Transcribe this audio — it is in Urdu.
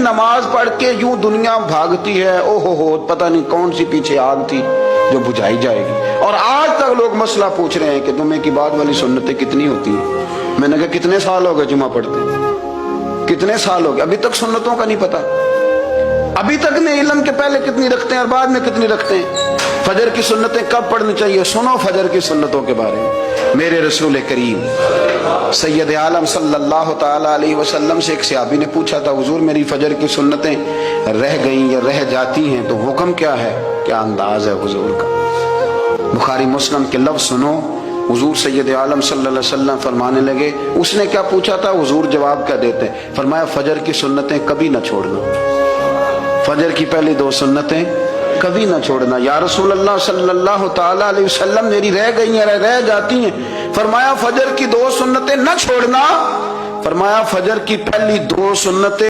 نماز پڑھ کے یوں دنیا بھاگتی ہے، او ہو پتہ نہیں کون سی پیچھے آگ تھی جو بجھائی جائے گی۔ اور آج تک لوگ مسئلہ پوچھ رہے ہیں کہ جمعے کی بعد والی سنتیں کتنی ہوتی ہیں۔ میں نے کہا کتنے سال ہو گئے جمعہ پڑھتے، کتنے سال ہو گئے، ابھی تک سنتوں کا نہیں پتا، ابھی تک نہیں علم کے پہلے کتنی رکھتے ہیں اور بعد میں کتنی رکھتے ہیں۔ فجر کی سنتیں کب پڑھنی چاہیے، سنو فجر کی سنتوں کے بارے میں۔ میرے رسول کریم سید عالم صلی اللہ تعالی علیہ وسلم سے ایک صحابی نے پوچھا تھا، حضور میری فجر کی سنتیں رہ گئیں یا رہ جاتی ہیں تو حکم کیا ہے، کیا انداز ہے حضور کا۔ بخاری مسلم کے لفظ سنو، حضور سید عالم صلی اللہ علیہ وسلم فرمانے لگے، اس نے کیا پوچھا تھا، حضور جواب کیا دیتے، فرمایا فجر کی سنتیں کبھی نہ چھوڑنا، فجر کی پہلی 2 سنتیں کبھی نہ چھوڑنا۔ یا رسول اللہ صلی اللہ تعالی علیہ وسلم میری رہ گئی ہیں، رہ جاتی ہیں، فرمایا فجر کی 2 سنتیں نہ چھوڑنا، فرمایا فجر کی پہلی 2 سنتیں